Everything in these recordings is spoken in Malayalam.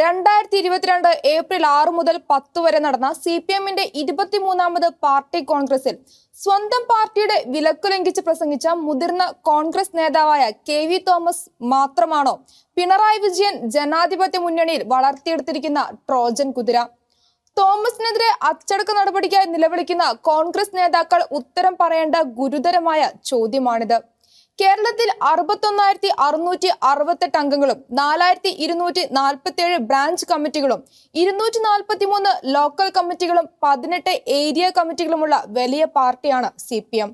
2022 ഏപ്രിൽ 6 മുതൽ 10 വരെ നടന്ന CPMന്റെ 23ാമത് പാർട്ടി കോൺഗ്രസിൽ സ്വന്തം പാർട്ടിയുടെ വിലക്കു ലംഘിച്ച് പ്രസംഗിച്ച മുതിർന്ന കോൺഗ്രസ് നേതാവായ KV തോമസ് മാത്രമാണോ പിണറായി വിജയൻ ജനാധിപത്യ മുന്നണിയിൽ വളർത്തിയെടുത്തിരിക്കുന്ന ട്രോജൻ കുതിര? തോമസിനെതിരെ അച്ചടക്ക നടപടിക്കായി നിലവിളിക്കുന്ന കോൺഗ്രസ് നേതാക്കൾ ഉത്തരം പറയേണ്ട ഗുരുതരമായ ചോദ്യമാണിത്. കേരളത്തിൽ 61,668 അംഗങ്ങളും 4,247 ബ്രാഞ്ച് കമ്മിറ്റികളും 243 ലോക്കൽ കമ്മിറ്റികളും 18 ഏരിയ കമ്മിറ്റികളുമുള്ള വലിയ പാർട്ടിയാണ് CPM.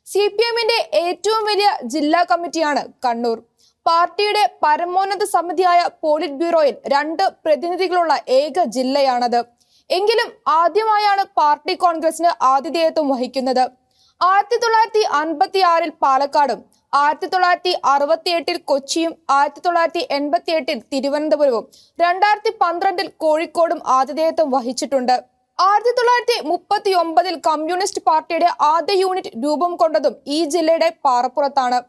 CPMന്റെ ഏറ്റവും വലിയ ജില്ലാ കമ്മിറ്റിയാണ് കണ്ണൂർ. പാർട്ടിയുടെ പരമോന്നത സമിതിയായ പോളിറ്റ് ബ്യൂറോയിൽ 2 പ്രതിനിധികളുള്ള ഏക ജില്ലയാണത്. എങ്കിലും ആദ്യമായാണ് പാർട്ടി കോൺഗ്രസിന് ആതിഥേയത്വം വഹിക്കുന്നത്. 1956 പാലക്കാടും 1968 കൊച്ചിയും 1988 തിരുവനന്തപുരവും 2012 കോഴിക്കോടും ആതിഥേയത്വം വഹിച്ചിട്ടുണ്ട്. 1939 കമ്മ്യൂണിസ്റ്റ് പാർട്ടിയുടെ ആദ്യ യൂണിറ്റ് രൂപം കൊണ്ടതും ഈ ജില്ലയുടെ പാറപ്പുറത്താണ്.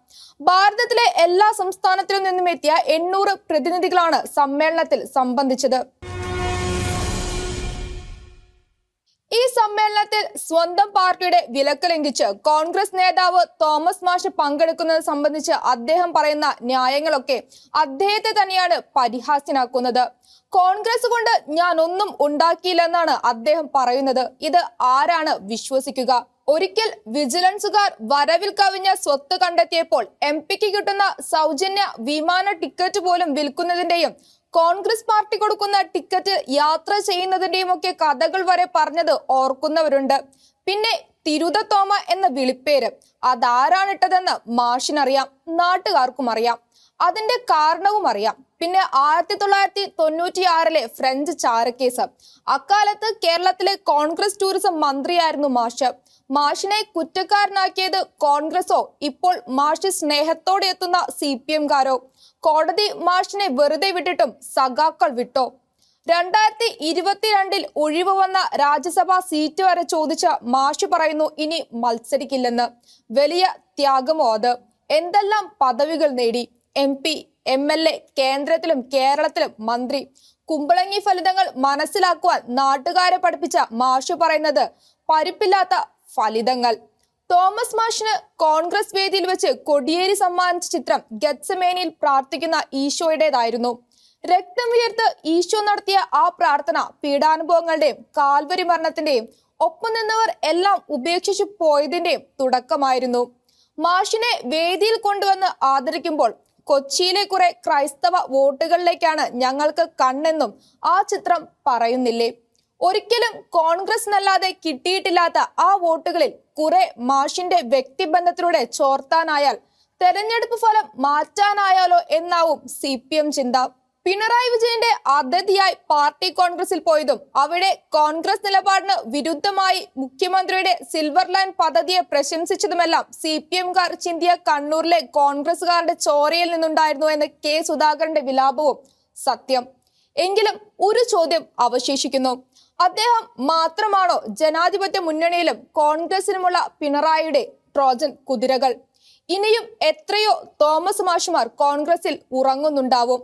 ഭാരതത്തിലെ എല്ലാ സംസ്ഥാനത്തിലും നിന്നും എത്തിയ 800 പ്രതിനിധികളാണ് സമ്മേളനത്തിൽ സംബന്ധിച്ചത്. ഈ സമ്മേളനത്തിൽ സ്വന്തം പാർട്ടിയുടെ വിലക്ക് ലംഘിച്ച് കോൺഗ്രസ് നേതാവ് തോമസ് മാഷ് പങ്കെടുക്കുന്നത് സംബന്ധിച്ച് അദ്ദേഹം പറയുന്ന ന്യായങ്ങളൊക്കെ അദ്ദേഹത്തെ തന്നെയാണ് പരിഹാസ്യനാക്കുന്നത്. കോൺഗ്രസ് കൊണ്ട് ഞാൻ ഒന്നും ഉണ്ടാക്കിയില്ലെന്നാണ് അദ്ദേഹം പറയുന്നത്. ഇത് ആരാണ് വിശ്വസിക്കുക? ഒരിക്കൽ വിജിലൻസുകാർ വരവിൽ കവിഞ്ഞ സ്വത്ത് കണ്ടെത്തിയപ്പോൾ MP-ക്ക് കിട്ടുന്ന സൗജന്യ വിമാന ടിക്കറ്റ് പോലും വിൽക്കുന്നതിന്റെയും കോൺഗ്രസ് പാർട്ടി കൊടുക്കുന്ന ടിക്കറ്റ് യാത്ര ചെയ്യുന്നതിന്റെയും ഒക്കെ കഥകൾ വരെ പറഞ്ഞത് ഓർക്കുന്നവരുണ്ട്. പിന്നെ തിരുത തോമ എന്ന വിളിപ്പേര് അതാരാണിട്ടതെന്ന് മാഷിനറിയാം, നാട്ടുകാർക്കും അറിയാം. അതിന്റെ കാരണവും അറിയാം. പിന്നെ 1996 ഫ്രഞ്ച് ചാരക്കേസ്. അക്കാലത്ത് കേരളത്തിലെ കോൺഗ്രസ് ടൂറിസം മന്ത്രിയായിരുന്നു മാഷ്. മാഷിനെ കുറ്റക്കാരനാക്കിയത് കോൺഗ്രസോ ഇപ്പോൾ മാഷ് സ്നേഹത്തോടെ എത്തുന്ന CPM-കാരോ? കോടതി മാഷിനെ വെറുതെ വിട്ടിട്ടും സഖാക്കൾ വിട്ടോ? 2022 ഒഴിവ് വന്ന രാജ്യസഭാ സീറ്റ് വരെ ചോദിച്ച മാഷ് പറയുന്നു ഇനി മത്സരിക്കില്ലെന്ന്. വലിയ ത്യാഗമോ അത്? എന്തെല്ലാം പദവികൾ നേടി! MP, MLA, കേന്ദ്രത്തിലും കേരളത്തിലും മന്ത്രി. കുമ്പളങ്ങി ഫലിതങ്ങൾ മനസ്സിലാക്കുവാൻ നാട്ടുകാരെ പഠിപ്പിച്ച മാഷ് പറയുന്നത് പരിപ്പില്ലാത്ത ഫലിതങ്ങൾ. തോമസ് മാഷിന് കോൺഗ്രസ് വേദിയിൽ വെച്ച് കൊടിയേരി സമ്മാനിച്ച ചിത്രം ഗത്സമേനിയിൽ പ്രാർത്ഥിക്കുന്ന ഈശോയുടേതായിരുന്നു. രക്തം വിയർത്ത് ഈശോ നടത്തിയ ആ പ്രാർത്ഥന പീഡാനുഭവങ്ങളുടെയും കാൽവരി മരണത്തിന്റെയും ഒപ്പം നിന്നവർ എല്ലാം ഉപേക്ഷിച്ചു പോയതിന്റെയും തുടക്കമായിരുന്നു. മാഷിനെ വേദിയിൽ കൊണ്ടുവന്ന് ആദരിക്കുമ്പോൾ കൊച്ചിയിലെ കുറെ ക്രൈസ്തവ വോട്ടുകളിലേക്കാണ് ഞങ്ങൾക്ക് കണ്ണെന്നും ആ ചിത്രം പറയുന്നില്ലേ? ഒരിക്കലും കോൺഗ്രസിനല്ലാതെ കിട്ടിയിട്ടില്ലാത്ത ആ വോട്ടുകളിൽ കുറെ മാഷിന്റെ വ്യക്തിബന്ധത്തിലൂടെ ചോർത്താനായാൽ തെരഞ്ഞെടുപ്പ് ഫലം മാറ്റാനായാലോ എന്നാവും CPM ചിന്ത. പിണറായി വിജയന്റെ അതിഥിയായി പാർട്ടി കോൺഗ്രസിൽ പോയതും അവിടെ കോൺഗ്രസ് നിലപാടിന് വിരുദ്ധമായി മുഖ്യമന്ത്രിയുടെ സിൽവർ ലൈൻ പദ്ധതിയെ പ്രശംസിച്ചതുമെല്ലാം CPM-കാർ ചിന്തിയ കണ്ണൂരിലെ കോൺഗ്രസുകാരുടെ ചോരയിൽ നിന്നുണ്ടായിരുന്നു എന്ന് K. സുധാകരന്റെ വിലാപവും സത്യം. എങ്കിലും ഒരു ചോദ്യം അവശേഷിക്കുന്നു. അദ്ദേഹം മാത്രമാണോ ജനാധിപത്യ മുന്നണിയിലും കോൺഗ്രസിനുമുള്ള പിണറായിയുടെ ട്രോജൻ കുതിരകൾ? ഇനിയും എത്രയോ തോമസ് മാഷുമാർ കോൺഗ്രസിൽ ഉറങ്ങുന്നുണ്ടാവും.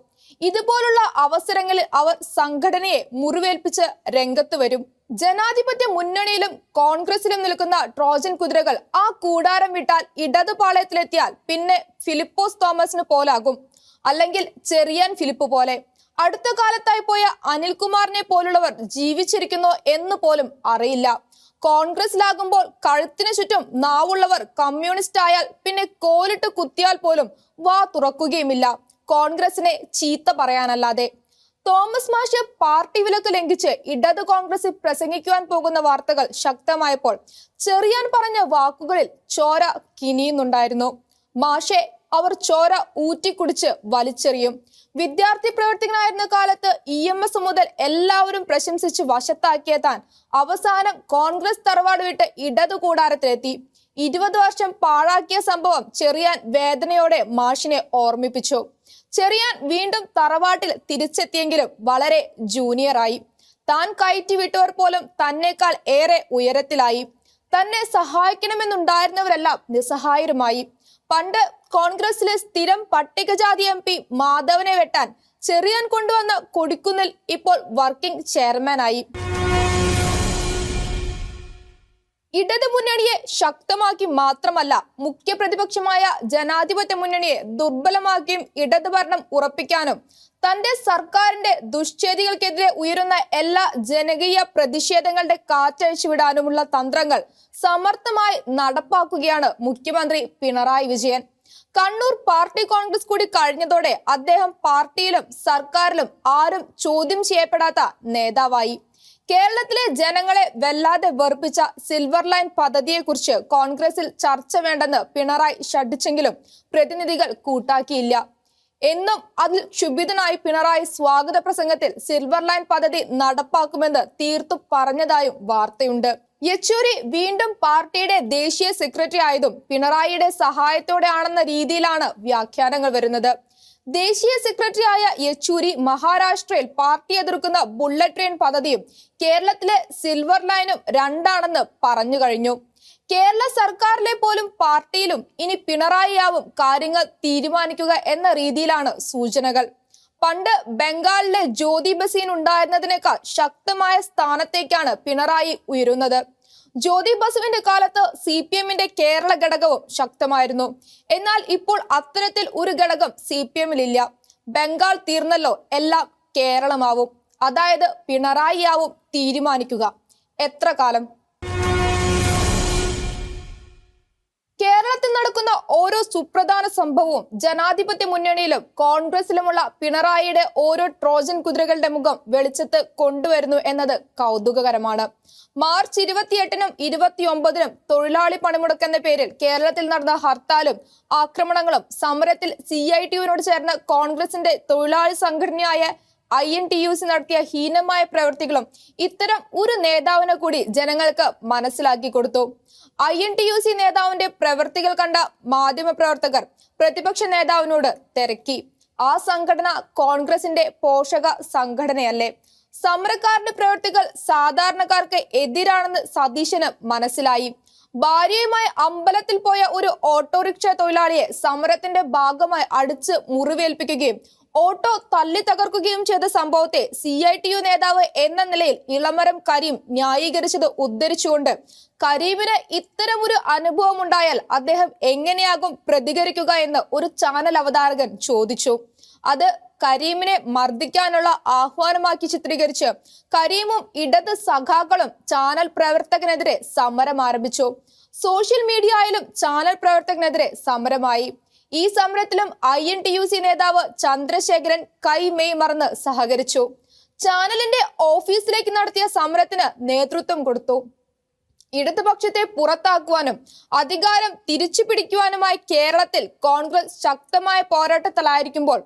ഇതുപോലുള്ള അവസരങ്ങളിൽ അവർ സംഘടനയെ മുറിവേൽപ്പിച്ച് രംഗത്ത് വരും. ജനാധിപത്യ മുന്നണിയിലും കോൺഗ്രസിലും നിൽക്കുന്ന ട്രോജൻ കുതിരകൾ ആ കൂടാരം വിട്ടാൽ ഇടതുപാളയത്തിലെത്തിയാൽ പിന്നെ ഫിലിപ്പോസ് തോമസിന് പോലാകും, അല്ലെങ്കിൽ ചെറിയാൻ ഫിലിപ്പ് പോലെ. അടുത്ത കാലത്തായി പോയ അനിൽകുമാറിനെ പോലുള്ളവർ ജീവിച്ചിരിക്കുന്നോ എന്ന് പോലും അറിയില്ല. കോൺഗ്രസിലാകുമ്പോൾ കഴുത്തിന് ചുറ്റും നാവുള്ളവർ കമ്മ്യൂണിസ്റ്റ് ആയാൽ പിന്നെ കോലിട്ട് കുത്തിയാൽ പോലും വാ തുറക്കുകയുമില്ല, കോൺഗ്രസിനെ ചീത്ത പറയാനല്ലാതെ. തോമസ് മാഷ് പാർട്ടി വിലക്ക് ലംഘിച്ച് ഇടത് കോൺഗ്രസിൽ പ്രസംഗിക്കുവാൻ പോകുന്ന വാർത്തകൾ ശക്തമായപ്പോൾ ചെറിയാൻ പറഞ്ഞ വാക്കുകളിൽ ചോര കിനിയുന്നുണ്ടായിരുന്നു. മാഷെ അവർ ചോര ഊറ്റിക്കുടിച്ച് വലിച്ചെറിയും. വിദ്യാർത്ഥി പ്രവർത്തകനായിരുന്ന കാലത്ത് EMS മുതൽ എല്ലാവരും പ്രശംസിച്ച് വശത്താക്കിയ താൻ അവസാനം കോൺഗ്രസ് തറവാട് വിട്ട് ഇടതു കൂടാരത്തിലെത്തി. 20 വർഷം പാഴാക്കിയ സംഭവം ചെറിയാൻ വേദനയോടെ മാഷിനെ ഓർമ്മിപ്പിച്ചു. ചെറിയാൻ വീണ്ടും തറവാട്ടിൽ തിരിച്ചെത്തിയെങ്കിലും വളരെ ജൂനിയറായി. താൻ കയറ്റി വിട്ടവർ പോലും തന്നേക്കാൾ ഏറെ ഉയരത്തിലായി. തന്നെ സഹായിക്കണമെന്നുണ്ടായിരുന്നവരെല്ലാം നിസ്സഹായരുമായി. പണ്ട് കോൺഗ്രസിലെ സ്ഥിരം പട്ടികജാതി MP മാധവനെ വെട്ടാൻ ചെറിയാൻ കൊണ്ടുവന്ന കൊടിക്കുന്നിൽ ഇപ്പോൾ വർക്കിംഗ് ചെയർമാനായി. ഇടതു മുന്നണിയെ ശക്തമാക്കി മാത്രമല്ല, മുഖ്യ പ്രതിപക്ഷമായ ജനാധിപത്യ മുന്നണിയെ ദുർബലമാക്കിയും ഇടതു ഭരണം ഉറപ്പിക്കാനും തന്റെ സർക്കാരിന്റെ ദുഷ്ചേതികൾക്കെതിരെ ഉയരുന്ന എല്ലാ ജനകീയ പ്രതിഷേധങ്ങളുടെ കാറ്റഴിച്ചുവിടാനുമുള്ള തന്ത്രങ്ങൾ സമർത്ഥമായി നടപ്പാക്കുകയാണ് മുഖ്യമന്ത്രി പിണറായി വിജയൻ. കണ്ണൂർ പാർട്ടി കോൺഗ്രസ് കൂടി കഴിഞ്ഞതോടെ അദ്ദേഹം പാർട്ടിയിലും സർക്കാരിലും ആരും ചോദ്യം ചെയ്യപ്പെടാത്ത നേതാവായി. കേരളത്തിലെ ജനങ്ങളെ വല്ലാതെ വെറുപ്പിച്ച സിൽവർ ലൈൻ പദ്ധതിയെക്കുറിച്ച് കോൺഗ്രസിൽ ചർച്ച വേണ്ടെന്ന് പിണറായി ശഠിച്ചെങ്കിലും പ്രതിനിധികൾ കൂട്ടാക്കിയില്ല. എന്നും അതിൽ ക്ഷുഭിതനായി പിണറായി സ്വാഗത പ്രസംഗത്തിൽ സിൽവർ ലൈൻ പദ്ധതി നടപ്പാക്കുമെന്ന് തീർത്തു പറഞ്ഞതായും വാർത്തയുണ്ട്. യെച്ചൂരി വീണ്ടും പാർട്ടിയുടെ ദേശീയ സെക്രട്ടറി ആയതും പിണറായിയുടെ സഹായത്തോടെയാണെന്ന രീതിയിലാണ് വ്യാഖ്യാനങ്ങൾ വരുന്നത്. ദേശീയ സെക്രട്ടറി ആയ യെച്ചൂരി മഹാരാഷ്ട്രയിൽ പാർട്ടി എതിർക്കുന്ന ബുള്ളറ്റ് ട്രെയിൻ പദ്ധതിയും കേരളത്തിലെ സിൽവർ ലൈനും രണ്ടാണെന്ന് പറഞ്ഞു കഴിഞ്ഞു. കേരള സർക്കാരിലെ പോലും പാർട്ടിയിലും ഇനി പിണറായിയാവും കാര്യങ്ങൾ തീരുമാനിക്കുക എന്ന രീതിയിലാണ് സൂചനകൾ. പണ്ട് ബംഗാളിലെ ജ്യോതി ബസീൻ ഉണ്ടായിരുന്നതിനേക്കാൾ ശക്തമായ സ്ഥാനത്തേക്കാണ് പിണറായി ഉയരുന്നത്. ജ്യോതി ബസുവിന്റെ കാലത്ത് CPM-ന്റെ കേരള ഘടകവും ശക്തമായിരുന്നു. എന്നാൽ ഇപ്പോൾ അത്തരത്തിൽ ഒരു ഘടകം CPM-ലില്ല. ബംഗാൾ തീർന്നല്ലോ, എല്ലാം കേരളമാവും. അതായത് പിണറായിയാവും തീരുമാനിക്കുക. എത്ര കാലം? കേരളത്തിൽ നടക്കുന്ന ഓരോ സുപ്രധാന സംഭവവും ജനാധിപത്യ മുന്നണിയിലും കോൺഗ്രസിലുമുള്ള പിണറായിയുടെ ഓരോ ട്രോജൻ കുതിരകളുടെ മുഖം വെളിച്ചത്ത് കൊണ്ടുവരുന്നു എന്നത് കൗതുകകരമാണ്. മാർച്ച് 28-നും 29-നും തൊഴിലാളി പണിമുടക്ക് എന്ന പേരിൽ കേരളത്തിൽ നടന്ന ഹർത്താലും ആക്രമണങ്ങളും സമരത്തിൽ CITU-വിനോട് ചേർന്ന് കോൺഗ്രസിന്റെ തൊഴിലാളി സംഘടനയായ INTUC നടത്തിയ ഹീനമായ പ്രവൃത്തികളും ഇത്തരം ഒരു നേതാവിനെ കൂടി ജനങ്ങൾക്ക് മനസ്സിലാക്കി കൊടുത്തു. INTUC നേതാവിന്റെ പ്രവൃത്തികൾ കണ്ട മാധ്യമപ്രവർത്തകർ പ്രതിപക്ഷ നേതാവിനോട് തിരക്കി, ആ സംഘടന കോൺഗ്രസിന്റെ പോഷക സംഘടനയല്ലേ? സമരക്കാരുടെ പ്രവൃത്തികൾ സാധാരണക്കാർക്ക് എതിരാണെന്ന് സതീശന് മനസ്സിലായി. ഭാര്യയുമായി അമ്പലത്തിൽ പോയ ഒരു ഓട്ടോറിക്ഷ തൊഴിലാളിയെ സമരത്തിന്റെ ഭാഗമായി അടിച്ച് മുറിവേൽപ്പിക്കുകയും ഓട്ടോ തല്ലി തകർക്കുകയും ചെയ്ത സംഭവത്തെ CITU നേതാവ് എന്ന നിലയിൽ ഇളമരം കരീം ന്യായീകരിച്ചത് ഉദ്ധരിച്ചുകൊണ്ട് കരീമിന് ഇത്തരമൊരു അനുഭവം ഉണ്ടായാൽ അദ്ദേഹം എങ്ങനെയാകും പ്രതികരിക്കുക എന്ന് ഒരു ചാനൽ അവതാരകൻ ചോദിച്ചു. അത് കരീമിനെ മർദ്ദിക്കാനുള്ള ആഹ്വാനമാക്കി ചിത്രീകരിച്ച് കരീമും ഇടത് സഖാക്കളും ചാനൽ പ്രവർത്തകനെതിരെ സമരം ആരംഭിച്ചു. സോഷ്യൽ മീഡിയയിലും ചാനൽ പ്രവർത്തകനെതിരെ സമരമായി. ഈ സമരത്തിലും INTUC നേതാവ് ചന്ദ്രശേഖരൻ കൈമെയ് മറന്ന് സഹകരിച്ചു. ചാനലിന്റെ ഓഫീസിലേക്ക് നടത്തിയ സമരത്തിന് നേതൃത്വം കൊടുത്തു. ഇടതുപക്ഷത്തെ പുറത്താക്കുവാനും അധികാരം തിരിച്ചു പിടിക്കുവാനുമായി കേരളത്തിൽ കോൺഗ്രസ് ശക്തമായ പോരാട്ടത്തിലായിരിക്കുമ്പോൾ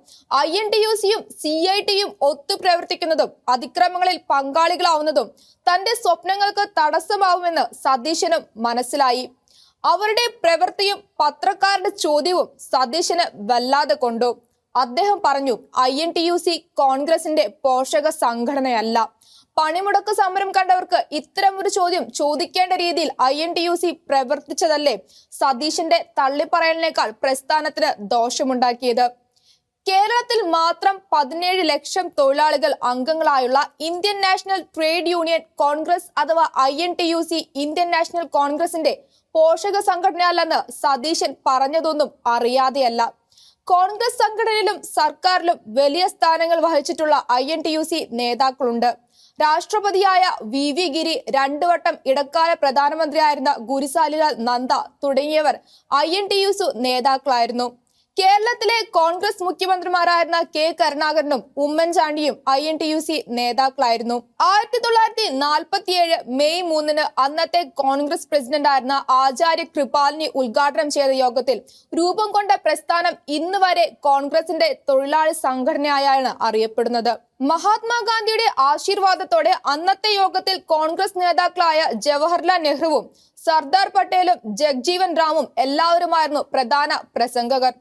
INTUC-യും CIT-യും ഒത്തുപ്രവർത്തിക്കുന്നതും അതിക്രമങ്ങളിൽ പങ്കാളികളാവുന്നതും തന്റെ സ്വപ്നങ്ങൾക്ക് തടസ്സമാവുമെന്ന് സതീശനും മനസ്സിലായി. അവരുടെ പ്രവൃത്തിയും പത്രക്കാരുടെ ചോദ്യവും സതീശന് വല്ലാതെ കൊണ്ടു. അദ്ദേഹം പറഞ്ഞു, INTUC കോൺഗ്രസിന്റെ പോഷക സംഘടനയല്ല. പണിമുടക്ക് സമരം കണ്ടവർക്ക് ഇത്തരം ഒരു ചോദ്യം ചോദിക്കേണ്ട രീതിയിൽ INTUC പ്രവർത്തിച്ചതല്ലേ സതീശന്റെ തള്ളിപ്പറയലിനേക്കാൾ പ്രസ്ഥാനത്തിന് ദോഷമുണ്ടാക്കിയത്? കേരളത്തിൽ മാത്രം 17 ലക്ഷം തൊഴിലാളികൾ അംഗങ്ങളായുള്ള Indian national trade union Congress അഥവാ INTUC ഇന്ത്യൻ നാഷണൽ കോൺഗ്രസിന്റെ പോഷക സംഘടനയല്ലെന്ന് സതീശൻ പറഞ്ഞതൊന്നും അറിയാതെയല്ല. കോൺഗ്രസ് സംഘടനയിലും സർക്കാരിലും വലിയ സ്ഥാനങ്ങൾ വഹിച്ചിട്ടുള്ള INTUC നേതാക്കളുണ്ട്. രാഷ്ട്രപതിയായ VV ഗിരി, 2 വട്ടം ഇടക്കാല പ്രധാനമന്ത്രിയായിരുന്ന ഗുരുസാലിലാൽ നന്ദ തുടങ്ങിയവർ INTUC നേതാക്കളായിരുന്നു. കേരളത്തിലെ കോൺഗ്രസ് മുഖ്യമന്ത്രിമാരായിരുന്ന K കരുണാകരനും ഉമ്മൻചാണ്ടിയും INTUC നേതാക്കളായിരുന്നു. 1947 മെയ് 3-ന് അന്നത്തെ കോൺഗ്രസ് പ്രസിഡന്റായിരുന്ന ആചാര്യ കൃപാലിനി ഉദ്ഘാടനം ചെയ്ത യോഗത്തിൽ രൂപം കൊണ്ട പ്രസ്ഥാനം ഇന്ന് വരെ കോൺഗ്രസിന്റെ തൊഴിലാളി സംഘടനയായാണ് അറിയപ്പെടുന്നത്. മഹാത്മാഗാന്ധിയുടെ ആശീർവാദത്തോടെ അന്നത്തെ യോഗത്തിൽ കോൺഗ്രസ് നേതാക്കളായ ജവഹർലാൽ നെഹ്റുവും സർദാർ പട്ടേലും ജഗ്ജീവൻ റാമും എല്ലാവരുമായിരുന്നു പ്രധാന പ്രസംഗകർ.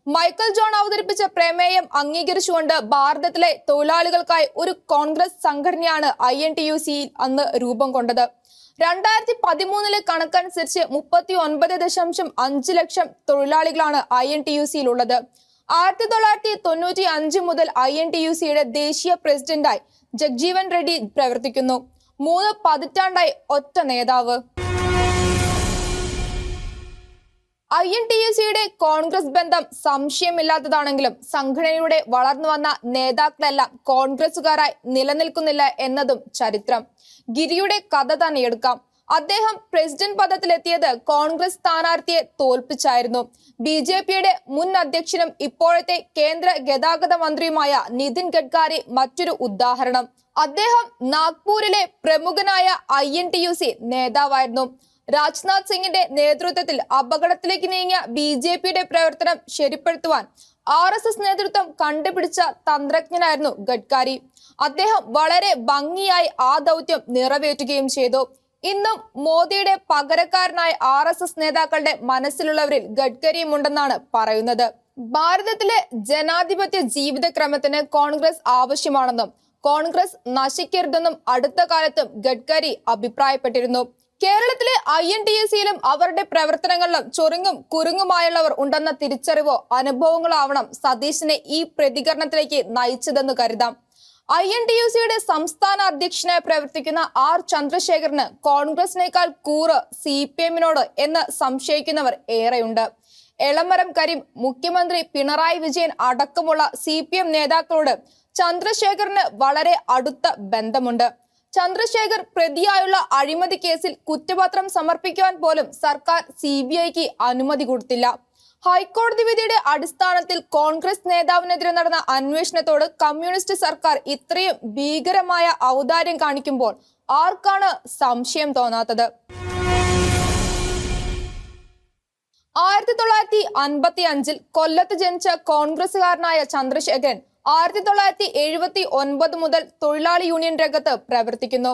മൈക്കൽ ജോൺ അവതരിപ്പിച്ച പ്രമേയം അംഗീകരിച്ചുകൊണ്ട് ഭാരതത്തിലെ തൊഴിലാളികൾക്കായി ഒരു കോൺഗ്രസ് സംഘടനയാണ് INTUC അന്ന് രൂപം കൊണ്ടത്. 2013 കണക്കനുസരിച്ച് 39.5 ലക്ഷം തൊഴിലാളികളാണ് INTUC-യിലുള്ളത്. 1995 മുതൽ INTUCയുടെ ദേശീയ പ്രസിഡന്റായി ജഗ്ജീവൻ റെഡ്ഡി പ്രവർത്തിക്കുന്നു. 3 പതിറ്റാണ്ടായി ഒറ്റ നേതാവ്. INTUCയുടെ കോൺഗ്രസ് ബന്ധം സംശയമില്ലാത്തതാണെങ്കിലും സംഘടനയുടെ വളർന്നു വന്ന നേതാക്കളെല്ലാം കോൺഗ്രസുകാരായി നിലനിൽക്കുന്നില്ല എന്നതും ചരിത്രം. ഗിരിയുടെ കഥ തന്നെ എടുക്കാം. അദ്ദേഹം പ്രസിഡന്റ് പദത്തിലെത്തിയത് കോൺഗ്രസ് സ്ഥാനാർത്ഥിയെ തോൽപ്പിച്ചായിരുന്നു. BJPയുടെ മുൻ അധ്യക്ഷനും ഇപ്പോഴത്തെ കേന്ദ്ര ഗതാഗത മന്ത്രിയുമായ നിതിൻ ഗഡ്കരി മറ്റൊരു ഉദാഹരണം. അദ്ദേഹം നാഗ്പൂരിലെ പ്രമുഖനായ INTUC നേതാവായിരുന്നു. രാജ്നാഥ് സിംഗിന്റെ നേതൃത്വത്തിൽ അപകടത്തിലേക്ക് നീങ്ങിയ BJPയുടെ പ്രവർത്തനം ശരിപ്പെടുത്തുവാൻ RSS നേതൃത്വം കണ്ടുപിടിച്ച തന്ത്രജ്ഞനായിരുന്നു ഗഡ്കരി. അദ്ദേഹം വളരെ ഭംഗിയായി ആ ദൗത്യം നിറവേറ്റുകയും ചെയ്തു. ഇന്നും മോദിയുടെ പകരക്കാരനായ RSS നേതാക്കളുടെ മനസ്സിലുള്ളവരിൽ ഗഡ്കരിയും ഉണ്ടെന്നാണ് പറയുന്നത്. ഭാരതത്തിലെ ജനാധിപത്യ ജീവിതക്രമത്തിന് കോൺഗ്രസ് ആവശ്യമാണെന്നും കോൺഗ്രസ് നശിക്കരുതെന്നും അടുത്ത കാലത്തും ഗഡ്കരി അഭിപ്രായപ്പെട്ടിരുന്നു. കേരളത്തിലെ INTUCയിലും അവരുടെ പ്രവർത്തനങ്ങളിലും ചൊറിങ്ങും കുരുങ്ങുമായുള്ളവർ ഉണ്ടെന്ന തിരിച്ചറിവോ അനുഭവങ്ങളോ ആവണം സതീശനെ ഈ പ്രതികരണത്തിലേക്ക് നയിച്ചതെന്ന് കരുതാം. INTUCയുടെ സംസ്ഥാന അധ്യക്ഷനായി പ്രവർത്തിക്കുന്ന R ചന്ദ്രശേഖരന് കോൺഗ്രസിനേക്കാൾ കൂറ് CPM-നോട് എന്ന് സംശയിക്കുന്നവർ ഏറെയുണ്ട്. എളമരം കരീം, മുഖ്യമന്ത്രി പിണറായി വിജയൻ അടക്കമുള്ള CPM നേതാക്കളോട് ചന്ദ്രശേഖരന് വളരെ അടുത്ത ബന്ധമുണ്ട്. ചന്ദ്രശേഖർ പ്രതിയായുള്ള അഴിമതി കേസിൽ കുറ്റപത്രം സമർപ്പിക്കുവാൻ പോലും സർക്കാർ CBIക്ക് അനുമതി കൊടുത്തില്ല. ഹൈക്കോടതി വിധിയുടെ അടിസ്ഥാനത്തിൽ കോൺഗ്രസ് നേതാവിനെതിരെ നടന്ന അന്വേഷണത്തോട് കമ്മ്യൂണിസ്റ്റ് സർക്കാർ ഇത്രയും ഭീകരമായ ഔദാര്യം കാണിക്കുമ്പോൾ ആർക്കാണ് സംശയം തോന്നാത്തത്? 1955 കൊല്ലത്ത് ജനിച്ച കോൺഗ്രസുകാരനായ ചന്ദ്രശേഖരൻ 1979 മുതൽ തൊഴിലാളി യൂണിയൻ രംഗത്ത് പ്രവർത്തിക്കുന്നു.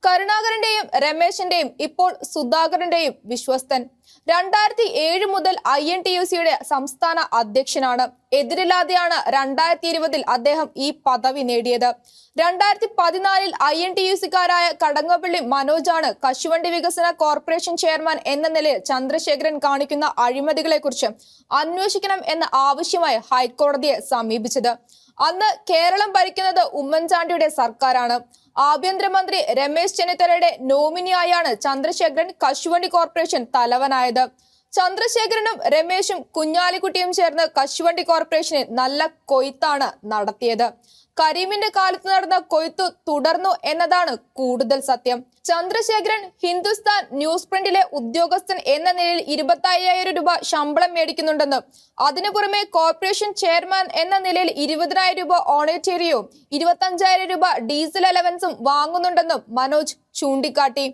കരുണാകരന്റെയും രമേശിന്റെയും ഇപ്പോൾ സുധാകരന്റെയും വിശ്വസ്തൻ. 2007 മുതൽ INTUCയുടെ സംസ്ഥാന അധ്യക്ഷനാണ്. എതിരില്ലാതെയാണ് 2020 അദ്ദേഹം ഈ പദവി നേടിയത്. 2014 INTUCക്കാരായ കടങ്ങപ്പള്ളി മനോജാണ് കശുവണ്ടി വികസന കോർപ്പറേഷൻ ചെയർമാൻ എന്ന നിലയിൽ ചന്ദ്രശേഖരൻ കാണിക്കുന്ന അഴിമതികളെ കുറിച്ച് അന്വേഷിക്കണം എന്ന ആവശ്യമായി ഹൈക്കോടതിയെ സമീപിച്ചത്. അന്ന് കേരളം ഭരിക്കുന്നത് ഉമ്മൻചാണ്ടിയുടെ സർക്കാരാണ്. ആഭ്യന്തരമന്ത്രി രമേശ് ചെന്നിത്തലയുടെ നോമിനിയായാണ് ചന്ദ്രശേഖരൻ കശുവണ്ടി കോർപ്പറേഷൻ തലവനായത്. ചന്ദ്രശേഖരനും രമേശും കുഞ്ഞാലിക്കുട്ടിയും ചേർന്ന് കശുവണ്ടി കോർപ്പറേഷനിൽ നല്ല കൊയ്ത്താണ് നടത്തിയത്. കരീമിന്റെ കാലത്ത് നടന്ന കൊയ്ത്തു തുടർന്നു എന്നതാണ് കൂടുതൽ സത്യം. ചന്ദ്രശേഖരൻ ഹിന്ദുസ്ഥാൻ ന്യൂസ് പ്രിന്റിലെ ഉദ്യോഗസ്ഥൻ എന്ന നിലയിൽ 25,000 രൂപ ശമ്പളം മേടിക്കുന്നുണ്ടെന്നും അതിനു പുറമെ കോർപ്പറേഷൻ ചെയർമാൻ എന്ന നിലയിൽ 20,000 രൂപ ഓണറേറിയവും 25,000 രൂപ ഡീസൽ അലവൻസും വാങ്ങുന്നുണ്ടെന്നും മനോജ് ചൂണ്ടിക്കാട്ടി.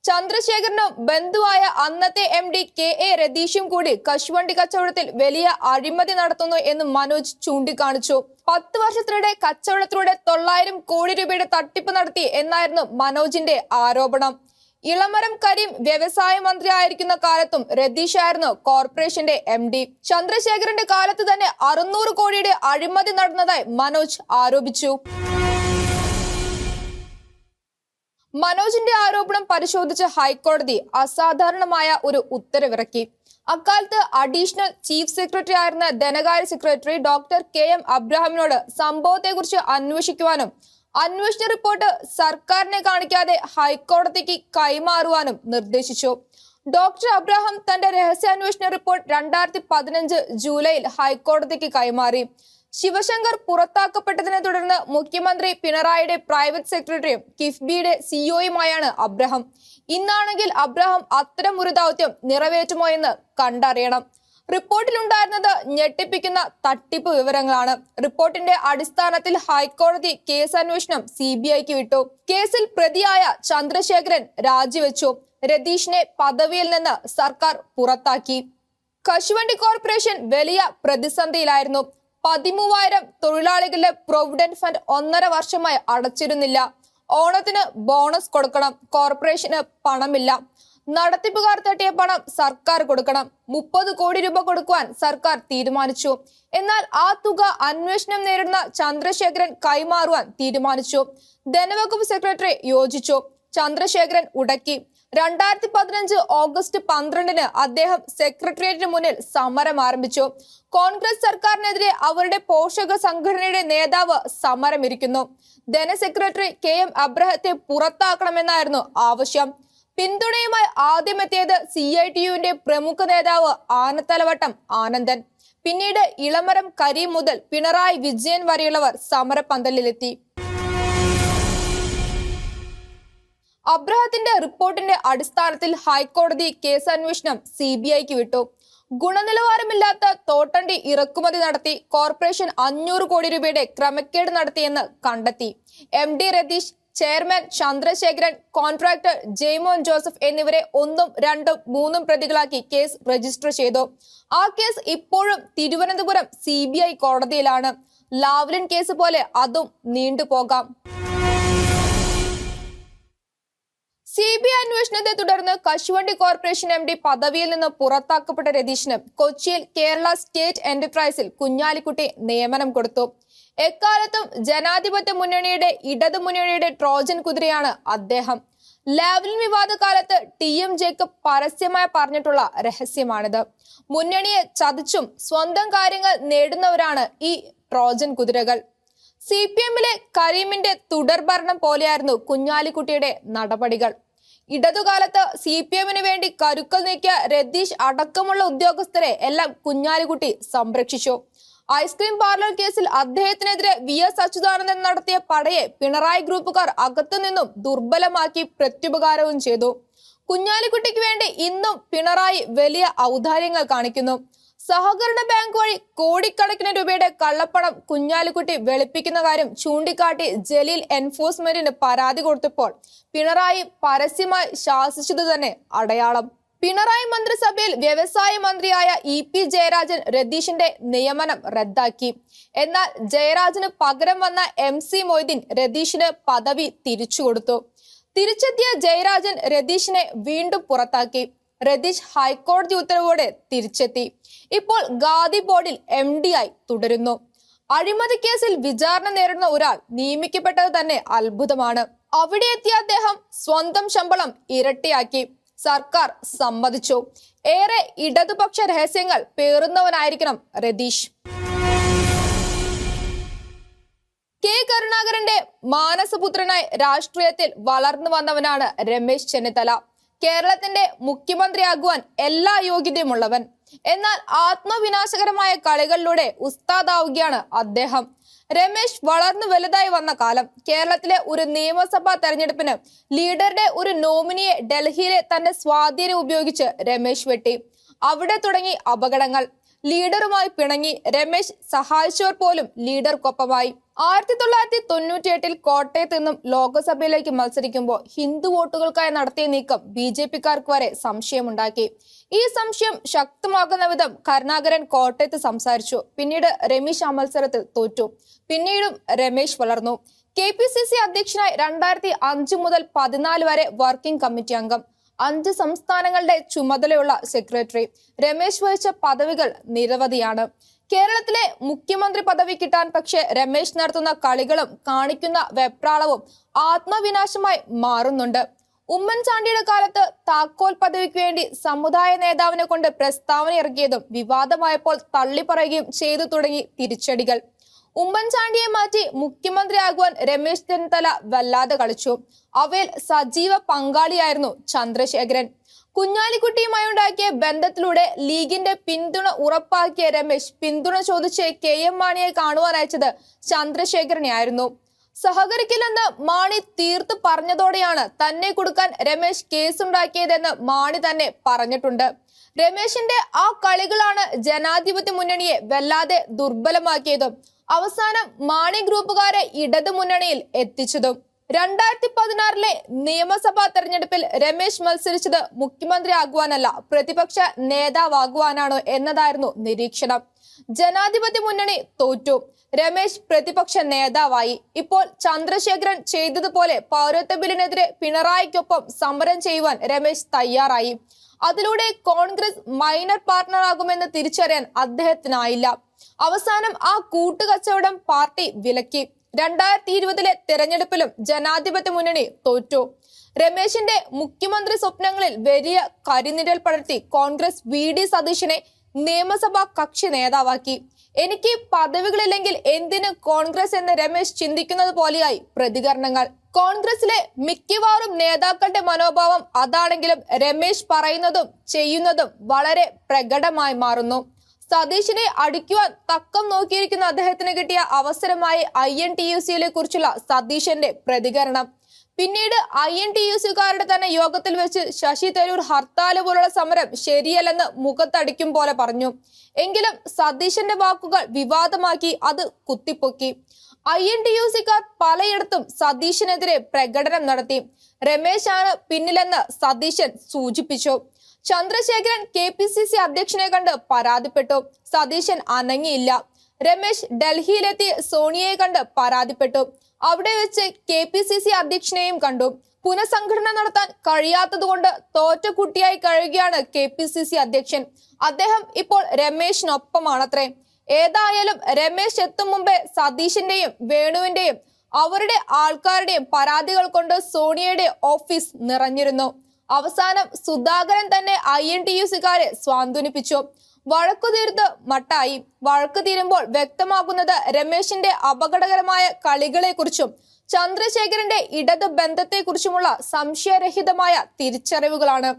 ചന്ദ്രശേഖരനും ബന്ധുവായ അന്നത്തെ MD KA രതീഷും കൂടി കശുവണ്ടി കച്ചവടത്തിൽ വലിയ അഴിമതി നടത്തുന്നു എന്ന് മനോജ് ചൂണ്ടിക്കാണിച്ചു. 10 വർഷത്തിനിടെ കച്ചവടത്തിലൂടെ 900 കോടി രൂപയുടെ തട്ടിപ്പ് നടത്തി എന്നായിരുന്നു മനോജിന്റെ ആരോപണം. ഇളമരം കരീം വ്യവസായ മന്ത്രി ആയിരിക്കുന്ന കാലത്തും രതീഷ് ആയിരുന്നു കോർപ്പറേഷന്റെ MD. ചന്ദ്രശേഖരന്റെ കാലത്ത് തന്നെ 600 കോടിയുടെ അഴിമതി നടന്നതായി മനോജ് ആരോപിച്ചു. മനോജിന്റെ ആരോപണം പരിശോധിച്ച ഹൈക്കോടതി അസാധാരണമായ ഒരു ഉത്തരവിറക്കി. അക്കാലത്ത് അഡീഷണൽ ചീഫ് സെക്രട്ടറി ആയിരുന്ന ധനകാര്യ സെക്രട്ടറി ഡോക്ടർ KM അബ്രഹാമിനോട് സംഭവത്തെക്കുറിച്ച് അന്വേഷിക്കുവാനും അന്വേഷണ റിപ്പോർട്ട് സർക്കാരിനെ കാണിക്കാതെ ഹൈക്കോടതിക്ക് കൈമാറുവാനും നിർദ്ദേശിച്ചു. ഡോക്ടർ അബ്രഹാം തന്റെ രഹസ്യാന്വേഷണ റിപ്പോർട്ട് 2015 ജൂലൈയിൽ ഹൈക്കോടതിക്ക് കൈമാറി. ശിവശങ്കർ പുറത്താക്കപ്പെട്ടതിനെ തുടർന്ന് മുഖ്യമന്ത്രി പിണറായിയുടെ പ്രൈവറ്റ് സെക്രട്ടറിയും കിഫ്ബിയുടെ CEOയുമായാണ് അബ്രഹാം. ഇന്നാണെങ്കിൽ അബ്രഹാം അത്തരം ഒരു ദൗത്യം നിറവേറ്റുമോ എന്ന് കണ്ടറിയണം. റിപ്പോർട്ടിലുണ്ടായിരുന്നത് ഞെട്ടിപ്പിക്കുന്ന തട്ടിപ്പ് വിവരങ്ങളാണ്. റിപ്പോർട്ടിന്റെ അടിസ്ഥാനത്തിൽ ഹൈക്കോടതി കേസ് അന്വേഷണം CBIക്ക് വിട്ടു. കേസിൽ പ്രതിയായ ചന്ദ്രശേഖരൻ രാജിവെച്ചു. രതീഷിനെ പദവിയിൽ നിന്ന് സർക്കാർ പുറത്താക്കി. കശുവണ്ടി കോർപ്പറേഷൻ വലിയ പ്രതിസന്ധിയിലായിരുന്നു. 13,000 തൊഴിലാളികളുടെ പ്രൊവിഡന്റ് ഫണ്ട് 1.5 വർഷമായി അടച്ചിരുന്നില്ല. ഓണത്തിന് ബോണസ് കൊടുക്കണം, കോർപ്പറേഷന് പണമില്ല. നടത്തിപ്പുകാർ തട്ടിയ പണം സർക്കാർ കൊടുക്കണം. 30 കോടി രൂപ കൊടുക്കുവാൻ സർക്കാർ തീരുമാനിച്ചു. എന്നാൽ ആ തുക അന്വേഷണം നേരിടുന്ന ചന്ദ്രശേഖരൻ കൈമാറുവാൻ തീരുമാനിച്ചു. ധനവകുപ്പ് സെക്രട്ടറി യോജിച്ചു. ചന്ദ്രശേഖരൻ ഉടക്കി. 2015 ഓഗസ്റ്റ് 12 അദ്ദേഹം സെക്രട്ടേറിയറ്റിന് മുന്നിൽ സമരം ആരംഭിച്ചു. കോൺഗ്രസ് സർക്കാരിനെതിരെ അവരുടെ പോഷക സംഘടനയുടെ നേതാവ് സമരമിരിക്കുന്നു. ധനസെക്രട്ടറി KM അബ്രഹത്തെ പുറത്താക്കണമെന്നായിരുന്നു ആവശ്യം. പിന്തുണയുമായി ആദ്യമെത്തിയത് CITUവിന്റെ പ്രമുഖ നേതാവ് ആനത്തലവട്ടം ആനന്ദൻ. പിന്നീട് ഇളമരം കരീം മുതൽ പിണറായി വിജയൻ വരെയുള്ളവർ സമരപന്തലിലെത്തി. അബ്രഹത്തിന്റെ റിപ്പോർട്ടിന്റെ അടിസ്ഥാനത്തിൽ ഹൈക്കോടതി കേസന്വേഷണം CBIക്ക് വിട്ടു. ഗുണനിലവാരമില്ലാത്ത തോട്ടണ്ടി ഇറക്കുമതി നടത്തി കോർപ്പറേഷൻ 500 കോടി രൂപയുടെ ക്രമക്കേട് നടത്തിയെന്ന് കണ്ടെത്തി. MD Ratheesh, chairman Chandrasekharan, contractor Jaimon Joseph എന്നിവരെ 1, 2, 3 പ്രതികളാക്കി കേസ് രജിസ്റ്റർ ചെയ്തു. ആ കേസ് ഇപ്പോഴും തിരുവനന്തപുരം CBI കോടതിയിലാണ്. ലാവ്ലിൻ കേസ് പോലെ അതും നീണ്ടുപോകാം. CBI അന്വേഷണത്തെ തുടർന്ന് കശുവണ്ടി കോർപ്പറേഷൻ MD പദവിയിൽ നിന്ന് പുറത്താക്കപ്പെട്ട രതീഷിന് കൊച്ചിയിൽ കേരള സ്റ്റേറ്റ് എന്റർപ്രൈസിൽ കുഞ്ഞാലിക്കുട്ടി നിയമനം കൊടുത്തു. എക്കാലത്തും ജനാധിപത്യ മുന്നണിയുടെ ഇടതുമുന്നണിയുടെ ട്രോജൻ കുതിരയാണ് അദ്ദേഹം. ലാവ്ലിൻ വിവാദ കാലത്ത് TM ജേക്കബ് പരസ്യമായി പറഞ്ഞിട്ടുള്ള രഹസ്യമാണിത്. മുന്നണിയെ ചതിച്ചും സ്വന്തം കാര്യങ്ങൾ നേടുന്നവരാണ് ഈ ട്രോജൻ കുതിരകൾ. CPMലെ കരീമിന്റെ തുടർഭരണം പോലെയായിരുന്നു കുഞ്ഞാലിക്കുട്ടിയുടെ നടപടികൾ. ഇടതുകാലത്ത് CPMന് വേണ്ടി കരുക്കൾ നീക്കിയ രതീഷ് അടക്കമുള്ള ഉദ്യോഗസ്ഥരെ എല്ലാം കുഞ്ഞാലിക്കുട്ടി സംരക്ഷിച്ചു. ഐസ്ക്രീം പാർലർ കേസിൽ അദ്ദേഹത്തിനെതിരെ VS അച്യുതാനന്ദൻ നടത്തിയ പടയെ പിണറായി ഗ്രൂപ്പുകാർ അകത്തുനിന്നും ദുർബലമാക്കി പ്രത്യുപകാരവും ചെയ്തു. കുഞ്ഞാലിക്കുട്ടിക്ക് വേണ്ടി ഇന്നും പിണറായി വലിയ ഔദാര്യങ്ങൾ കാണിക്കുന്നു. സഹകരണ ബാങ്ക് വഴി കോടിക്കണക്കിന് രൂപയുടെ കള്ളപ്പണം കുഞ്ഞാലിക്കുട്ടി വെളുപ്പിക്കുന്ന കാര്യം ചൂണ്ടിക്കാട്ടി ജലീൽ എൻഫോഴ്സ്മെന്റിന് പരാതി കൊടുത്തപ്പോൾ പിണറായി പരസ്യമായി ശാസിച്ചത് തന്നെ അടയാളം. പിണറായി മന്ത്രിസഭയിൽ വ്യവസായ മന്ത്രിയായ EP ജയരാജൻ രതീഷിന്റെ നിയമനം റദ്ദാക്കി. എന്നാൽ ജയരാജന് പകരം വന്ന MC മൊയ്തീൻ രതീഷിന് പദവി തിരിച്ചുകൊടുത്തു. തിരിച്ചെത്തിയ ജയരാജൻ രതീഷിനെ വീണ്ടും പുറത്താക്കി. രതീഷ് ഹൈക്കോടതി ഉത്തരവോടെ തിരിച്ചെത്തി. ഇപ്പോൾ ഖാദി ബോർഡിൽ MD ആയി തുടരുന്നു. അഴിമതി കേസിൽ വിചാരണ നേരിടുന്ന ഒരാൾ നിയമിക്കപ്പെട്ടത് തന്നെ അത്ഭുതമാണ്. അവിടെ എത്തിയ അദ്ദേഹം സ്വന്തം ശമ്പളം ഇരട്ടിയാക്കി. സർക്കാർ സമ്മതിച്ചു. ഏറെ ഇടതുപക്ഷ രഹസ്യങ്ങൾ പേറുന്നവനായിരിക്കണം രതീഷ്. K കരുണാകരന്റെ മാനസപുത്രനായി രാഷ്ട്രീയത്തിൽ വളർന്നു വന്നവനാണ് രമേശ് ചെന്നിത്തല. കേരളത്തിന്റെ മുഖ്യമന്ത്രിയാകുവാൻ എല്ലാ യോഗ്യതയുമുള്ളവൻ. എന്നാൽ ആത്മവിനാശകരമായ കളികളിലൂടെ ഉസ്താദാവുകയാണ് അദ്ദേഹം. രമേശ് വളർന്നു വലുതായി വന്ന കാലം. കേരളത്തിലെ ഒരു നിയമസഭാ തെരഞ്ഞെടുപ്പിന് ലീഡറുടെ ഒരു നോമിനിയെ ഡൽഹിയിലെ തന്റെ സ്വാധീനം ഉപയോഗിച്ച് രമേശ് വെട്ടി. അവിടെ തുടങ്ങി അപകടങ്ങൾ. ലീഡറുമായി പിണങ്ങി. രമേശ് സഹായിച്ചവർ പോലും ലീഡർക്കൊപ്പമായി. 1998 കോട്ടയത്ത് നിന്നും ലോക്സഭയിലേക്ക് മത്സരിക്കുമ്പോൾ ഹിന്ദു വോട്ടുകൾക്കായി നടത്തിയ നീക്കം BJPക്കാർക്ക് വരെ സംശയമുണ്ടാക്കി. ഈ സംശയം ശക്തമാകുന്ന വിധം കരുണാകരൻ കോട്ടയത്ത് സംസാരിച്ചു. പിന്നീട് രമേശ് ആ മത്സരത്തിൽ തോറ്റു. പിന്നീടും രമേശ് വളർന്നു. KPCC അധ്യക്ഷനായി 2005 മുതൽ 2014 വരെ വർക്കിംഗ് കമ്മിറ്റി അംഗം. 5 സംസ്ഥാനങ്ങളുടെ ചുമതലയുള്ള സെക്രട്ടറി. രമേശ് വഹിച്ച പദവികൾ നിരവധിയാണ്. കേരളത്തിലെ മുഖ്യമന്ത്രി പദവി കിട്ടാൻ പക്ഷേ രമേശ് നടത്തുന്ന കളികളും കാണിക്കുന്ന വെപ്രാളവും ആത്മവിനാശമായി മാറുന്നുണ്ട്. ഉമ്മൻചാണ്ടിയുടെ കാലത്ത് താക്കോൽ പദവിക്ക് വേണ്ടി സമുദായ നേതാവിനെ കൊണ്ട് പ്രസ്താവന ഇറക്കിയതും വിവാദമായപ്പോൾ തള്ളിപ്പറയുകയും ചെയ്തു തുടങ്ങി തിരിച്ചടികൾ. ഉമ്മൻചാണ്ടിയെ മാറ്റി മുഖ്യമന്ത്രിയാകുവാൻ രമേശ് ചെന്നിത്തല വല്ലാതെ കളിച്ചു. അവയിൽ സജീവ പങ്കാളിയായിരുന്നു ചന്ദ്രശേഖരൻ. കുഞ്ഞാലിക്കുട്ടിയുമായി ഉണ്ടാക്കിയ ബന്ധത്തിലൂടെ ലീഗിന്റെ പിന്തുണ ഉറപ്പാക്കിയ രമേശ് പിന്തുണ ചോദിച്ച് KM മാണിയെ കാണുവാൻ അയച്ചത് ചന്ദ്രശേഖരനെയായിരുന്നു. സഹകരിക്കില്ലെന്ന് മാണി തീർത്തു പറഞ്ഞതോടെയാണ് തന്നെ കൊടുക്കാൻ രമേശ് കേസുണ്ടാക്കിയതെന്ന് മാണി തന്നെ പറഞ്ഞിട്ടുണ്ട്. രമേശിന്റെ ആ കളികളാണ് ജനാധിപത്യ മുന്നണിയെ വല്ലാതെ ദുർബലമാക്കിയതും അവസാനം മാണി ഗ്രൂപ്പുകാരെ ഇടതു മുന്നണിയിൽ എത്തിച്ചതും. 2016 നിയമസഭാ തെരഞ്ഞെടുപ്പിൽ രമേശ് മത്സരിച്ചത് മുഖ്യമന്ത്രി ആകുവാനല്ല, പ്രതിപക്ഷ നേതാവാകുവാനാണ് എന്നതായിരുന്നു നിരീക്ഷണം. ജനാധിപത്യ മുന്നണി തോറ്റു. രമേശ് പ്രതിപക്ഷ നേതാവായി. ഇപ്പോൾ ചന്ദ്രശേഖരൻ ചെയ്തതുപോലെ പൗരത്വ ബില്ലിനെതിരെ പിണറായിക്കൊപ്പം സമരം ചെയ്യുവാൻ രമേശ് തയ്യാറായി. അതിലൂടെ കോൺഗ്രസ് മൈനർ പാർട്ട്ണറാകുമെന്ന് തിരിച്ചറിയാൻ അദ്ദേഹത്തിനായില്ല. അവസാനം ആ കൂട്ടുകച്ചവടം പാർട്ടി വിലക്കി. 2020 തെരഞ്ഞെടുപ്പിലും ജനാധിപത്യ മുന്നണി തോറ്റു. രമേശിന്റെ മുഖ്യമന്ത്രി സ്വപ്നങ്ങളിൽ വലിയ കരിനിഴൽ പടർത്തി കോൺഗ്രസ് VD സതീശനെ നിയമസഭാ കക്ഷി നേതാവാക്കി. എനിക്ക് പദവികളില്ലെങ്കിൽ എന്തിന് കോൺഗ്രസ് എന്ന് രമേശ് ചിന്തിക്കുന്നത് പോലെയായി പ്രതികരണങ്ങൾ. കോൺഗ്രസിലെ മിക്കവാറും നേതാക്കളുടെ മനോഭാവം അതാണെങ്കിലും രമേശ് പറയുന്നതും ചെയ്യുന്നതും വളരെ പ്രകടമായി മാറുന്നു. സതീശനെ അടിക്കുവാൻ തക്കം നോക്കിയിരിക്കുന്ന അദ്ദേഹത്തിന് കിട്ടിയ അവസരമായി INTUCയെ കുറിച്ചുള്ള സതീശന്റെ പ്രതികരണം. പിന്നീട് INTUCക്കാരുടെ തന്നെ യോഗത്തിൽ വെച്ച് ശശി തരൂർ ഹർത്താല് പോലുള്ള സമരം ശരിയല്ലെന്ന് മുഖത്തടിക്കും പോലെ പറഞ്ഞു. എങ്കിലും സതീശന്റെ വാക്കുകൾ വിവാദമാക്കി അത് കുത്തിപ്പൊക്കി. INTUCക്കാർ പലയിടത്തും സതീശനെതിരെ പ്രകടനം നടത്തി. രമേശാണ് പിന്നിലെന്ന് സതീശൻ സൂചിപ്പിച്ചു. ചന്ദ്രശേഖരൻ KPCC അധ്യക്ഷനെ കണ്ട് പരാതിപ്പെട്ടു. സതീശൻ അനങ്ങിയില്ല. രമേശ് ഡൽഹിയിലെത്തി സോണിയയെ കണ്ട് പരാതിപ്പെട്ടു. അവിടെ വെച്ച് KPCC അധ്യക്ഷനെയും കണ്ടു. പുനഃസംഘടന നടത്താൻ കഴിയാത്തതുകൊണ്ട് തോറ്റ കുട്ടിയായി കഴിയുകയാണ് KPCC അധ്യക്ഷൻ. അദ്ദേഹം ഇപ്പോൾ രമേശിനൊപ്പമാണത്രേ. ഏതായാലും രമേശ് എത്തും മുമ്പേ സതീശന്റെയും വേണുവിന്റെയും അവരുടെ ആൾക്കാരുടെയും പരാതികൾ കൊണ്ട് സോണിയയുടെ ഓഫീസ് നിറഞ്ഞിരുന്നു. അവസാനം സുധാകരൻ തന്നെ INTUCക്കാരെ സ്വാന്തനിപ്പിച്ചു. വഴക്കു തീർത്ത് മട്ടായി. വഴക്കു തീരുമ്പോൾ വ്യക്തമാകുന്നത് രമേശിന്റെ അപകടകരമായ കളികളെ കുറിച്ചും ചന്ദ്രശേഖരന്റെ ഇടത് ബന്ധത്തെക്കുറിച്ചുമുള്ള സംശയരഹിതമായ തിരിച്ചറിവുകളാണ്.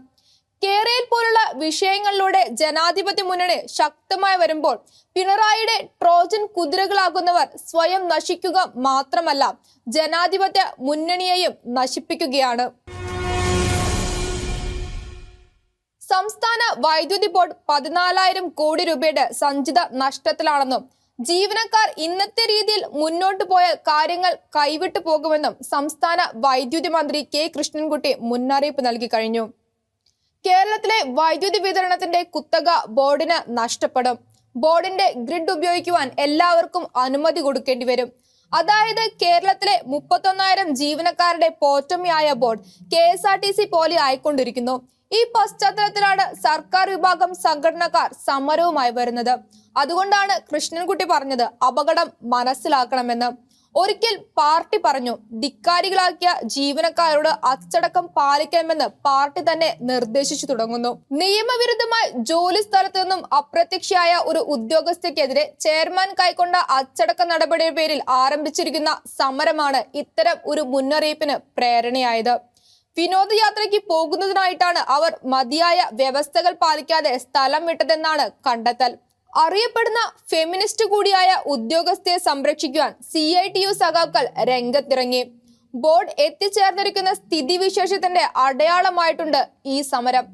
കേരയിൽ പോലുള്ള വിഷയങ്ങളിലൂടെ ജനാധിപത്യ മുന്നണി ശക്തമായി വരുമ്പോൾ പിണറായിയുടെ ട്രോജൻ കുതിരകളാകുന്നവർ സ്വയം നശിക്കുക മാത്രമല്ല ജനാധിപത്യ മുന്നണിയെയും നശിപ്പിക്കുകയാണ്. സംസ്ഥാന വൈദ്യുതി ബോർഡ് 14,000 കോടി രൂപയുടെ സഞ്ചിത നഷ്ടത്തിലാണെന്നും ജീവനക്കാർ ഇന്നത്തെ രീതിയിൽ മുന്നോട്ട് പോയാൽ കാര്യങ്ങൾ കൈവിട്ടു പോകുമെന്നും സംസ്ഥാന വൈദ്യുതി മന്ത്രി K കൃഷ്ണൻകുട്ടി മുന്നറിയിപ്പ് നൽകി കഴിഞ്ഞു. കേരളത്തിലെ വൈദ്യുതി വിതരണത്തിന്റെ കുത്തക ബോർഡിന് നഷ്ടപ്പെടും. ബോർഡിന്റെ ഗ്രിഡ് ഉപയോഗിക്കുവാൻ എല്ലാവർക്കും അനുമതി കൊടുക്കേണ്ടി വരും. അതായത് കേരളത്തിലെ 31,000 ജീവനക്കാരുടെ പോറ്റമിയായ ബോർഡ് KSRTC പോലെ ആയിക്കൊണ്ടിരിക്കുന്നു. ഈ പശ്ചാത്തലത്തിലാണ് സർക്കാർ വിഭാഗം സംഘടനക്കാർ സമരവുമായി വരുന്നത്. അതുകൊണ്ടാണ് കൃഷ്ണൻകുട്ടി പറഞ്ഞത് അപകടം മനസ്സിലാക്കണമെന്ന്. ഒരിക്കൽ പാർട്ടി പറഞ്ഞു, ധിക്കാരികളാക്കിയ ജീവനക്കാരോട് അച്ചടക്കം പാലിക്കണമെന്ന് പാർട്ടി തന്നെ നിർദ്ദേശിച്ചു തുടങ്ങുന്നു. നിയമവിരുദ്ധമായി ജോലി സ്ഥലത്തു നിന്നും അപ്രത്യക്ഷയായ ഒരു ഉദ്യോഗസ്ഥയ്ക്കെതിരെ ചെയർമാൻ കൈക്കൊണ്ട അച്ചടക്ക നടപടിയുടെ പേരിൽ ആരംഭിച്ചിരിക്കുന്ന സമരമാണ് ഇത്തരം ഒരു മുന്നറിയിപ്പിന് പ്രേരണയായത്. വിനോദയാത്രയ്ക്ക് പോകുന്നതിനായിട്ടാണ് അവർ മതിയായ വ്യവസ്ഥകൾ പാലിക്കാതെ സ്ഥലം വിട്ടതെന്നാണ് കണ്ടെത്തൽ. അറിയപ്പെടുന്ന ഫെമിനിസ്റ്റ് കൂടിയായ ഉദ്യോഗസ്ഥയെ സംരക്ഷിക്കുവാൻ CITU സഖാക്കൾ രംഗത്തിറങ്ങി. ബോർഡ് എത്തിച്ചേർന്നിരിക്കുന്ന സ്ഥിതിവിശേഷത്തിന്റെ അടയാളമായിട്ടുണ്ട് ഈ സമരം.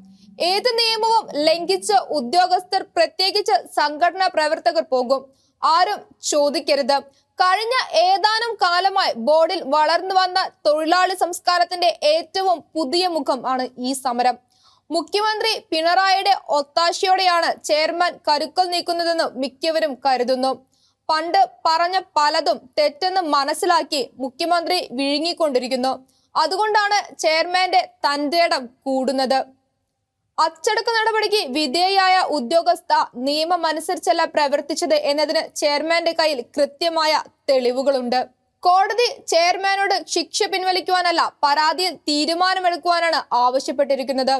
ഏത് നിയമവും ലംഘിച്ച് ഉദ്യോഗസ്ഥർ, പ്രത്യേകിച്ച് സംഘടനാ പ്രവർത്തകർ പോകും. ആരും ചോദിക്കരുത്. കഴിഞ്ഞ ഏതാനും കാലമായി ബോർഡിൽ വളർന്നു വന്ന തൊഴിലാളി സംസ്കാരത്തിന്റെ ഏറ്റവും പുതിയ മുഖം ആണ് ഈ സമരം. മുഖ്യമന്ത്രി പിണറായിയുടെ ഒത്താശയോടെയാണ് ചെയർമാൻ കരുക്കൾ നീക്കുന്നതെന്ന് മിക്കവരും കരുതുന്നു. പണ്ട് പറഞ്ഞ പലതും തെറ്റെന്ന് മനസ്സിലാക്കി മുഖ്യമന്ത്രി വിഴുങ്ങിക്കൊണ്ടിരിക്കുന്നു. അതുകൊണ്ടാണ് ചെയർമാന്റെ തന്റേടം കൂടുന്നത്. അച്ചടക്ക നടപടിക്ക് വിധേയായ ഉദ്യോഗസ്ഥ നിയമമനുസരിച്ചല്ല പ്രവർത്തിച്ചത് എന്നതിന് ചെയർമാന്റെ കയ്യിൽ കൃത്യമായ തെളിവുകളുണ്ട്. കോടതി ചെയർമാനോട് ശിക്ഷ പിൻവലിക്കുവാനല്ല, പരാതിയിൽ തീരുമാനമെടുക്കുവാനാണ് ആവശ്യപ്പെട്ടിരിക്കുന്നത്.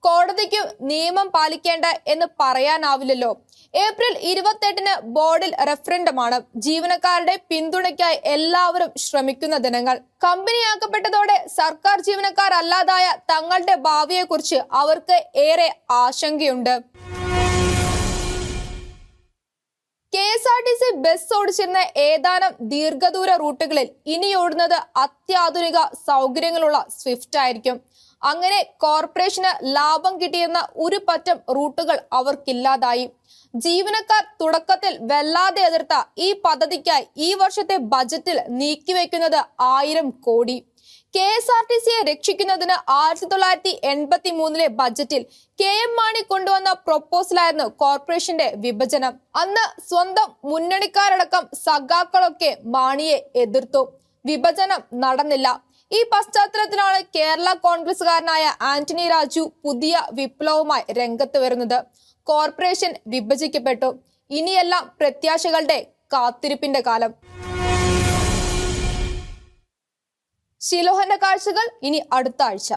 കോടതിക്ക് നിയമം പാലിക്കേണ്ട എന്ന് പറയാനാവില്ലല്ലോ. ഏപ്രിൽ 28-ന് ബോർഡിൽ റഫറൻഡമാണ്. ജീവനക്കാരുടെ പിന്തുണയ്ക്കായി എല്ലാവരും ശ്രമിക്കുന്ന ദിനങ്ങൾ. കമ്പനിയാക്കപ്പെട്ടതോടെ സർക്കാർ ജീവനക്കാർ അല്ലാതായ തങ്ങളുടെ ഭാവിയെക്കുറിച്ച് അവർക്ക് ഏറെ ആശങ്കയുണ്ട്. KSRTC ബസ് ഓടിച്ചിരുന്ന ഏതാനും ദീർഘദൂര റൂട്ടുകളിൽ ഇനി ഓടുന്നത് അത്യാധുനിക സൗകര്യങ്ങളുള്ള സ്വിഫ്റ്റ് ആയിരിക്കും. അങ്ങനെ കോർപ്പറേഷന് ലാഭം കിട്ടിയിരുന്ന ഒരു പറ്റം റൂട്ടുകൾ അവർക്കില്ലാതായി. ജീവനക്കാർ തുടക്കത്തിൽ വല്ലാതെ എതിർത്ത ഈ പദ്ധതിക്കായി ഈ വർഷത്തെ ബജറ്റിൽ നീക്കിവെക്കുന്നത് 1000 കോടി. KSRTCയെ രക്ഷിക്കുന്നതിന് 1983-ലെ ബജറ്റിൽ KM മാണി കൊണ്ടുവന്ന പ്രൊപ്പോസലായിരുന്നു കോർപ്പറേഷന്റെ വിഭജനം. അന്ന് സ്വന്തം മുന്നണിക്കാരടക്കം സഖാക്കളൊക്കെ മാണിയെ എതിർത്തു. വിഭജനം നടന്നില്ല. ഈ പശ്ചാത്തലത്തിലാണ് കേരള കോൺഗ്രസുകാരനായ ആന്റണി രാജു പുതിയ വിപ്ലവവുമായി രംഗത്ത് വരുന്നത്. കോർപ്പറേഷൻ വിഭജിക്കപ്പെട്ടു. ഇനിയെല്ലാം പ്രത്യാശകളുടെ കാത്തിരിപ്പിന്റെ കാലം. ശിലോഹന്റെ കാഴ്ചകൾ ഇനി അടുത്ത ആഴ്ച.